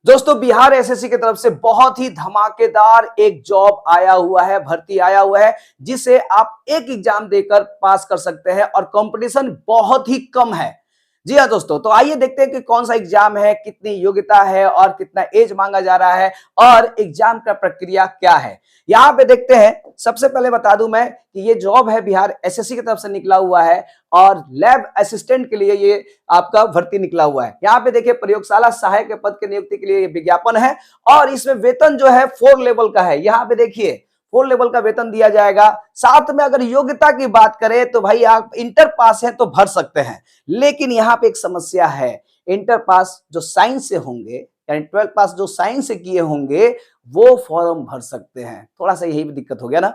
दोस्तों बिहार एसएससी की तरफ से बहुत ही धमाकेदार एक जॉब आया हुआ है, भर्ती आया हुआ है, जिसे आप एक एग्जाम देकर पास कर सकते हैं और कंपटीशन बहुत ही कम है। जी हाँ दोस्तों, तो आइए देखते हैं कि कौन सा एग्जाम है, कितनी योग्यता है और कितना एज मांगा जा रहा है और एग्जाम का प्रक्रिया क्या है। यहाँ पे देखते हैं। सबसे पहले बता दूं मैं कि ये जॉब है बिहार एसएससी की तरफ से निकला हुआ है और लैब असिस्टेंट के लिए ये आपका भर्ती निकला हुआ है। यहाँ पे देखिए प्रयोगशाला सहायक के पद की नियुक्ति के लिए विज्ञापन है और इसमें वेतन जो है 4 लेवल का है। यहाँ पे देखिए 4 लेवल का वेतन दिया जाएगा। साथ में अगर योग्यता की बात करें तो भाई आप इंटर पास हैं तो भर सकते हैं, लेकिन यहाँ पे एक समस्या है। इंटर पास जो साइंस से होंगे यानी 12th पास जो साइंस से किए होंगे वो फॉर्म भर सकते हैं। थोड़ा सा यही भी दिक्कत हो गया ना।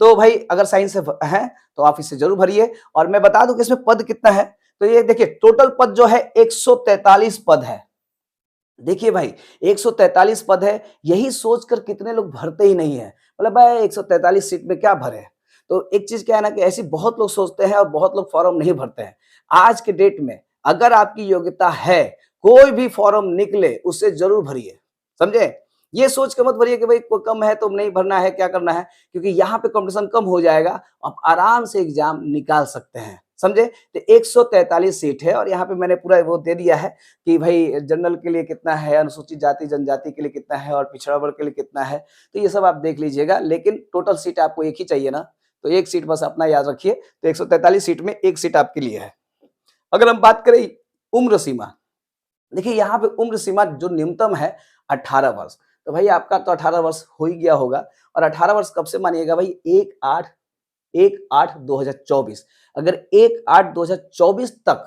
तो भाई अगर साइंस से हैं तो आप इसे जरूर भरिए। और मैं बता दूं कि इसमें पद कितना है, तो ये देखिए टोटल पद जो है 143 पद है। देखिए भाई 143 पद है, यही सोचकर कितने लोग भरते ही नहीं है। मतलब भाई 143 सीट में क्या भरे। तो एक चीज क्या है ना कि ऐसी बहुत लोग सोचते हैं और बहुत लोग फॉर्म नहीं भरते हैं। आज के डेट में अगर आपकी योग्यता है, कोई भी फॉर्म निकले उसे जरूर भरिए, समझे। ये सोच के मत भरिए कि भाई कोई कम है तो नहीं भरना है, क्या करना है, क्योंकि यहाँ पे कंपटीशन कम हो जाएगा। आप आराम से एग्जाम निकाल सकते हैं, समझे। तो 143 सीट है और यहाँ पे मैंने पूरा वो दे दिया है कि भाई जनरल के लिए कितना है, अनुसूचित जाति जनजाति के लिए कितना है और पिछड़ा वर्ग के लिए कितना है। तो ये सब आप देख लीजिएगा, लेकिन टोटल सीट आपको एक ही चाहिए ना, तो एक सीट बस अपना याद रखिए। तो 143 सीट में एक सीट आपके लिए है। अगर हम बात करें उम्र सीमा, देखिए यहाँ पे उम्र सीमा जो न्यूनतम है 18 वर्ष। तो भाई आपका तो 18 वर्ष हो ही गया होगा। और 18 वर्ष कब से मानिएगा भाई, 1/8/2024। अगर 1/8/2024 तक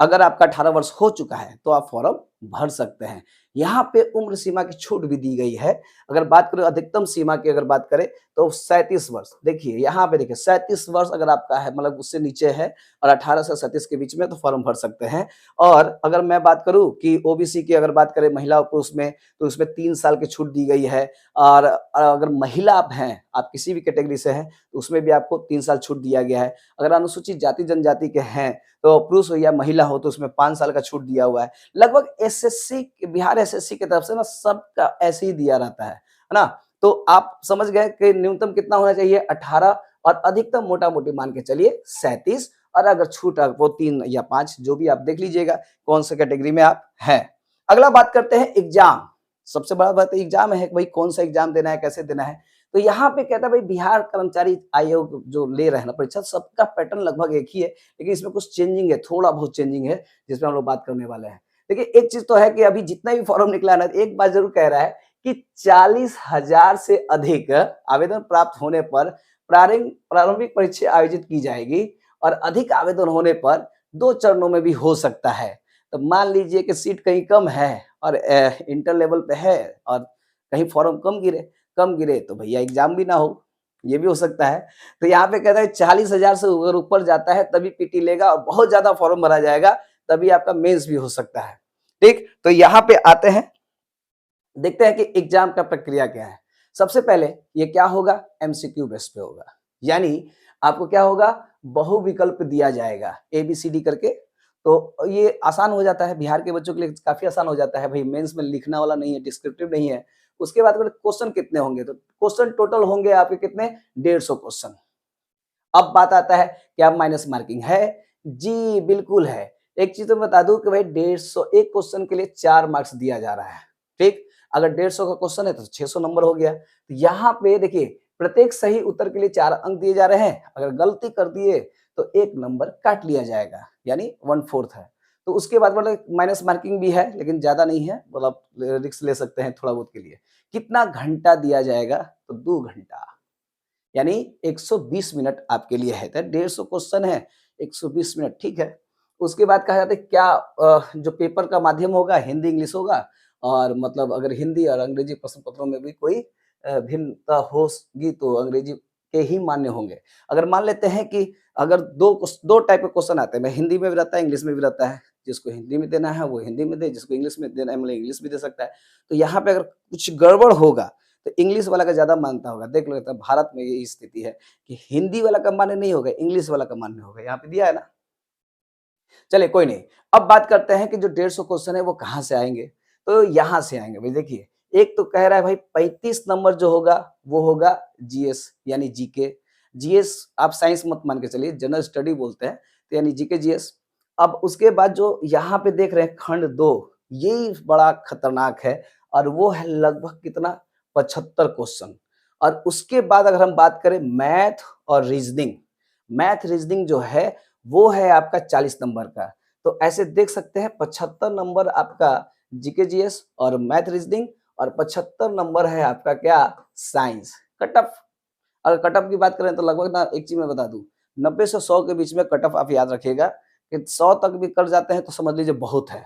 अगर आपका 18 वर्ष हो चुका है तो आप फॉर्म भर सकते हैं। यहाँ पे उम्र सीमा की छूट भी दी गई है। अगर बात करें अधिकतम सीमा की, अगर बात करें तो 37 वर्ष। देखिए यहाँ पे देखिए 37 वर्ष अगर आपका है, मतलब उससे नीचे है और 18 से 37 के बीच में, तो फॉर्म भर सकते हैं। और अगर मैं बात करूं कि ओबीसी की अगर बात करें महिला और पुरुष में, तो उसमें 3 साल की छूट दी गई है। और अगर महिला आप हैं, आप किसी भी कैटेगरी से हैं, तो उसमें भी आपको 3 साल छूट दिया गया है। अगर अनुसूचित जाति जनजाति के हैं, तो पुरुष हो या महिला हो, तो उसमें 5 साल का छूट दिया हुआ है। लगभग एसएससी, बिहार एसएससी की तरफ से ना सबका ऐसे ही दिया रहता है ना। तो आप समझ गए कि न्यूनतम कितना होना चाहिए, 18, और अधिकतम मोटा मोटी मान के चलिए 37। और अगर छूट वो 3 या 5, जो भी आप देख लीजिएगा कौन से कैटेगरी में आप हैं। अगला बात करते हैं एग्जाम। सबसे बड़ा बात एग्जाम है, भाई कौन सा एग्जाम देना है, कैसे देना है। तो यहाँ पे कहता है भाई बिहार कर्मचारी आयोग जो ले रहे हैं ना परीक्षा, सबका पैटर्न लगभग एक ही है, लेकिन इसमें कुछ चेंजिंग है, थोड़ा बहुत चेंजिंग है, जिसमें हम लोग बात करने वाले हैं। देखिए एक चीज तो है कि अभी जितना भी फॉर्म निकला है ना, एक बात जरूर कह रहा है कि 40,000 से अधिक आवेदन प्राप्त होने पर प्रारंभिक परीक्षा आयोजित की जाएगी और अधिक आवेदन होने पर 2 चरणों में भी हो सकता है। तो मान लीजिए कि सीट कहीं कम है और इंटर लेवल पे है और कहीं फॉर्म कम गिरे तो भैया एग्जाम भी ना हो, ये भी हो सकता है। तो यहाँ पे कहता है 40,000 से अगर ऊपर जाता है तभी पीटी लेगा और बहुत ज्यादा फॉर्म भरा जाएगा तभी आपका मेंस भी हो सकता है। ठीक, तो यहाँ पे आते हैं, देखते हैं कि एग्जाम का प्रक्रिया क्या है। सबसे पहले ये क्या होगा, एमसीक्यू बेस पे होगा, यानी आपको क्या होगा, बहुविकल्प दिया जाएगा ABCD करके। तो ये आसान हो जाता है, बिहार के बच्चों के लिए काफी आसान हो जाता है भाई, मेंस में लिखना वाला नहीं है, डिस्क्रिप्टिव नहीं है। उसके बाद क्वेश्चन कितने होंगे, तो क्वेश्चन टोटल होंगे आपके कितने, 150 क्वेश्चन। अब बात आता है क्या माइनस मार्किंग है, जी बिल्कुल है। एक चीज तो बता दूं कि भाई 150 एक क्वेश्चन के लिए 4 मार्क्स दिया जा रहा है। ठीक, अगर 150 का क्वेश्चन है तो 600 नंबर हो गया। तो यहाँ पे देखिए प्रत्येक सही उत्तर के लिए 4 अंक दिए जा रहे हैं। अगर गलती कर दिए तो 1 नंबर काट लिया जाएगा, यानी 1/4 है। तो उसके बाद मतलब माइनस मार्किंग भी है, लेकिन ज्यादा नहीं है, मतलब रिस्क ले सकते हैं थोड़ा बहुत के लिए। कितना घंटा दिया जाएगा, तो 2 घंटा, यानी 120 मिनट आपके लिए है। तो 150 क्वेश्चन है, 120 मिनट, ठीक है। उसके बाद कहा जाता है क्या जो पेपर का माध्यम होगा हिंदी इंग्लिश होगा, और मतलब अगर हिंदी और अंग्रेजी प्रश्न पत्रों में भी कोई भिन्नता होगी तो अंग्रेजी के ही मान्य होंगे। अगर मान लेते हैं कि अगर दो टाइप के क्वेश्चन आते हैं, हिंदी में भी रहता है इंग्लिश में भी रहता है, जिसको हिंदी में देना है वो हिंदी में दे, जिसको इंग्लिश में देना है मतलब इंग्लिश भी दे सकता है। तो यहाँ पे अगर कुछ गड़बड़ होगा तो इंग्लिश वाला का ज्यादा मानता होगा। देख लो भारत में यही स्थिति है कि हिंदी वाला का मान्य नहीं होगा, इंग्लिश वाला का मान्य होगा। यहाँ पे दिया है ना। चलिए कोई नहीं, अब बात करते हैं कि जो 150 क्वेश्चन है वो कहाँ से आएंगे। तो यहाँ से आएंगे भाई। देखिए एक तो कह रहा है भाई 35 नंबर जो होगा वो होगा जीएस यानी जीके। जीएस आप साइंस मत मान के चलिए, जनरल स्टडी बोलते हैं, तो यानी जीके जीएस। अब उसके बाद जो यहाँ पे देख रहे हैं खंड 2, ये बड़ा खतरनाक है और वो है लगभग कितना 75 क्वेश्चन। और उसके बाद अगर हम बात करें मैथ और रीजनिंग, मैथ रीजनिंग जो है वो है आपका 40 नंबर का। तो ऐसे देख सकते हैं 75 नंबर आपका जीके जीएस और मैथ रीजनिंग, और 75 नंबर है आपका क्या साइंस। कट ऑफ, अगर कट ऑफ की बात करें तो लगभग ना एक चीज मैं बता दूं, 90 से 100 के बीच में कट ऑफ आप याद रखिएगा कि 100 तक भी कर जाते हैं तो समझ लीजिए बहुत है,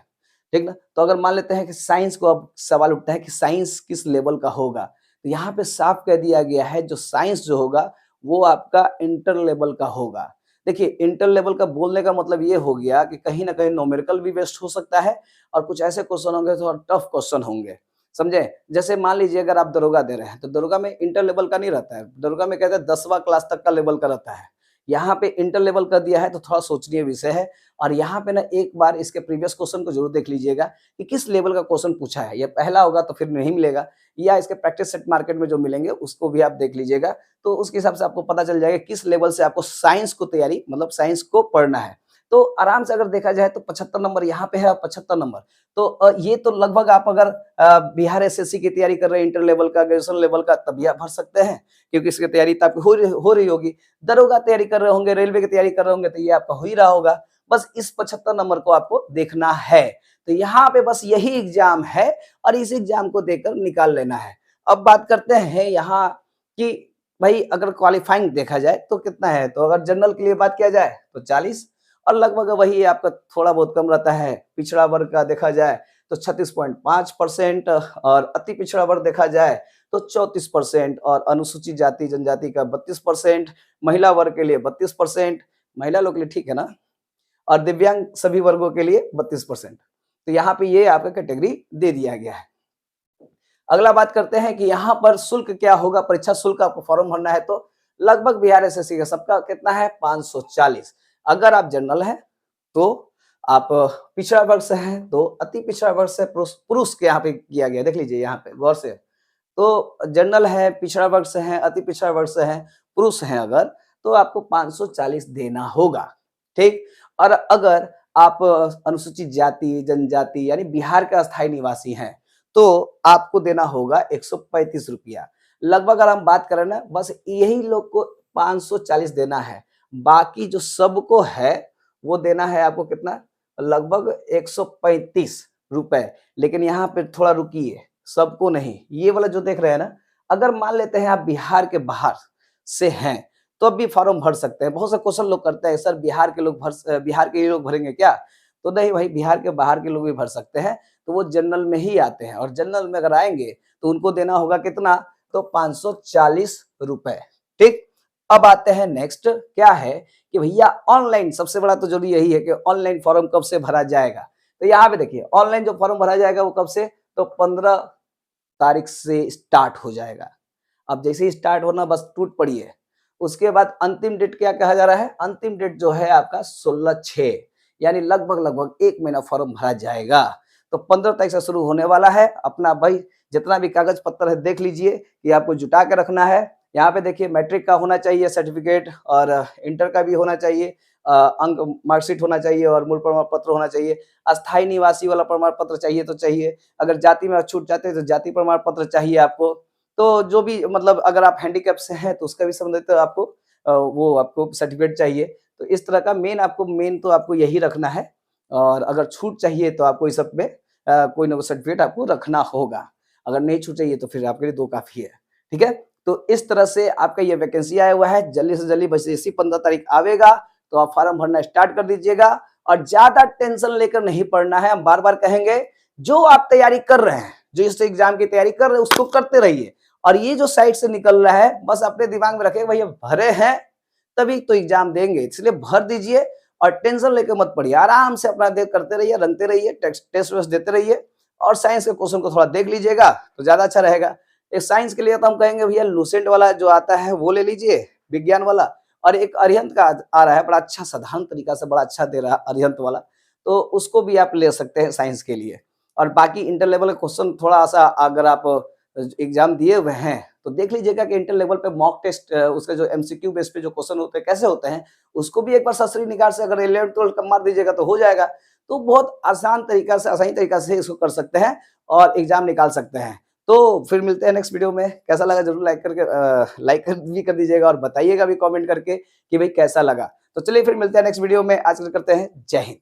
ठीक ना। तो अगर मान लेते हैं कि साइंस को, अब सवाल उठता है कि साइंस किस लेवल का होगा, तो यहाँ पे साफ कह दिया गया है जो साइंस जो होगा वो आपका इंटर लेवल का होगा। देखिए इंटर लेवल का बोलने का मतलब ये हो गया कि कहीं ना कहीं न्यूमेरिकल भी बेस्ट हो सकता है और कुछ ऐसे क्वेश्चन होंगे तो टफ क्वेश्चन होंगे, समझे। जैसे मान लीजिए अगर आप दरोगा दे रहे हैं तो दरोगा में इंटर लेवल का नहीं रहता है, दरोगा में कहते हैं 10वां क्लास तक का लेवल का रहता है। यहाँ पे इंटर लेवल का दिया है तो थोड़ा सोचनीय विषय है। और यहाँ पे ना एक बार इसके प्रीवियस क्वेश्चन को जरूर देख लीजिएगा कि किस लेवल का क्वेश्चन पूछा है। ये पहला होगा तो फिर नहीं मिलेगा, या इसके प्रैक्टिस सेट मार्केट में जो मिलेंगे उसको भी आप देख लीजिएगा, तो उसके हिसाब से आपको पता चल जाएगा किस लेवल से आपको साइंस को तैयारी, मतलब साइंस को पढ़ना है। तो आराम से अगर देखा जाए तो 75 नंबर यहाँ पे है और 75 नंबर, तो ये तो लगभग आप अगर बिहार एसएससी की तैयारी कर रहे हैं इंटर लेवल का, ग्रेजुएशन लेवल का, तभी आप भर सकते हैं, क्योंकि इसकी तैयारी तो आपकी हो रही होगी। दरोगा तैयारी कर रहे होंगे, रेलवे की तैयारी कर रहे होंगे, तो ये आपका हो ही रहा होगा। बस इस 75 नंबर को आपको देखना है। तो यहाँ पे बस यही एग्जाम है और इस एग्जाम को देकर निकाल लेना है। अब बात करते हैं यहाँ कि भाई अगर क्वालिफाइंग देखा जाए तो कितना है, तो अगर जनरल के लिए बात किया जाए तो 40, और लगभग वही आपका थोड़ा बहुत कम रहता है। पिछड़ा वर्ग का देखा जाए तो 36.5% और अति पिछड़ा वर्ग देखा जाए तो 34%, और अनुसूचित जाति जनजाति का 32%, महिला वर्ग के लिए 32%, महिला लोग के लिए ठीक है ना, और दिव्यांग सभी वर्गों के लिए 32%। तो यहाँ पे ये आपका कैटेगरी दे दिया गया है। अगला बात करते हैं कि यहाँ पर शुल्क क्या होगा, परीक्षा शुल्क आपको फॉर्म भरना है तो लगभग बिहार एसएससी का सबका कितना है 540। अगर आप जनरल हैं तो आप पिछड़ा वर्ग से हैं तो अति पिछड़ा वर्ग से पुरुष के यहाँ पे किया गया, देख लीजिए यहाँ पे गौर से। तो जनरल है, पिछड़ा वर्ग से हैं, अति पिछड़ा वर्ग से हैं, पुरुष हैं अगर, तो आपको 540 देना होगा, ठीक। और अगर आप अनुसूचित जाति जनजाति यानी बिहार का अस्थायी निवासी हैं तो आपको देना होगा 135 रुपया। लगभग अगर हम बात करें ना, बस यही लोग को 540 देना है, बाकी जो सबको है वो देना है आपको कितना, लगभग 135 रुपए। लेकिन यहाँ पे थोड़ा रुकिए, सबको नहीं, ये वाला जो देख रहे हैं ना, अगर मान लेते हैं आप बिहार के बाहर से हैं तो अब भी फॉर्म भर सकते हैं। बहुत से क्वेश्चन लोग करते हैं सर बिहार के ही लोग भरेंगे क्या, तो नहीं भाई, बिहार के बाहर के लोग भी भर सकते हैं, तो वो जनरल में ही आते हैं, और जनरल में अगर आएंगे तो उनको देना होगा कितना, तो 540 रुपए, ठीक। अब आते हैं नेक्स्ट क्या है कि भैया ऑनलाइन, सबसे बड़ा तो जरूरी यही है कि ऑनलाइन फॉर्म कब से भरा जाएगा। तो यहाँ पे देखिए ऑनलाइन जो फॉर्म भरा जाएगा वो कब से, तो 15 तारीख से स्टार्ट हो जाएगा। अब जैसे ही स्टार्ट होना बस टूट पड़ी है। उसके बाद अंतिम डेट क्या कहा जा रहा है, अंतिम डेट जो है आपका 16/6, यानी लगभग 1 महीना फॉर्म भरा जाएगा। तो 15 तारीख से शुरू होने वाला है। अपना भाई जितना भी कागज पत्र है देख लीजिए कि आपको जुटा के रखना है। यहाँ पे देखिए मैट्रिक का होना चाहिए सर्टिफिकेट, और इंटर का भी होना चाहिए, अंक मार्कशीट होना चाहिए, और मूल प्रमाण पत्र होना चाहिए। अस्थायी निवासी वाला प्रमाण पत्र चाहिए तो चाहिए, अगर जाति में छूट जाते हैं तो जाति प्रमाण पत्र चाहिए आपको। तो जो भी मतलब अगर आप हैंडीकैप से हैं तो उसका भी संबंधित आपको वो आपको सर्टिफिकेट चाहिए। तो इस तरह का मेन तो आपको यही रखना है, और अगर छूट चाहिए तो आपको इस सब में कोई ना कोई सर्टिफिकेट आपको रखना होगा। अगर नहीं छूट चाहिए तो फिर आपके लिए 2 काफ़ी है, ठीक है। तो इस तरह से आपका ये वैकेंसी आया हुआ है। जल्दी से जल्दी बस इसी 15 तारीख आवेगा तो आप फॉर्म भरना स्टार्ट कर दीजिएगा, और ज़्यादा टेंशन लेकर नहीं पढ़ना है। हम बार-बार कहेंगे, जो आप तैयारी कर रहे हैं, जो इस एग्जाम की तैयारी कर रहे हैं उसको करते रहिए, और ये जो साइड से निकल रहा है बस अपने दिमाग में रखें, भैया भरे हैं तभी तो एग्जाम देंगे, इसलिए भर दीजिए और टेंशन लेकर मत पढ़िए। आराम से अपना देख करते रहिए, रनते रहिए, टेस्ट वेस्ट देते रहिए, और साइंस के क्वेश्चन को थोड़ा देख लीजिएगा तो ज्यादा अच्छा रहेगा। एक साइंस के लिए तो हम कहेंगे भैया लूसेंट वाला जो आता है वो ले लीजिए, विज्ञान वाला, और एक अरिहंत का आ रहा है, बड़ा अच्छा साधारण तरीका से बड़ा अच्छा दे रहा है अरिहंत वाला, तो उसको भी आप ले सकते हैं साइंस के लिए। और बाकी इंटर लेवल का क्वेश्चन थोड़ा-सा अगर आप एग्ज़ाम दिए हुए हैं, तो देख लीजिएगा कि इंटर लेवल पे मॉक टेस्ट उसके जो एमसीक्यू बेस पे जो क्वेश्चन होते हैं, कैसे होते हैं, उसको भी एक बार ससरी निगाह से अगर 11th-12th का मार दीजिएगा तो हो जाएगा। तो बहुत आसानी तरीका से इसको कर सकते हैं और एग्ज़ाम निकाल सकते हैं। तो फिर मिलते हैं नेक्स्ट वीडियो में। कैसा लगा ज़रूर लाइक भी कर दीजिएगा और बताइएगा भी कमेंट करके कि भई कैसा लगा। तो चलिए फिर मिलते हैं नेक्स्ट वीडियो में। आज के लिए करते हैं जय हिंद।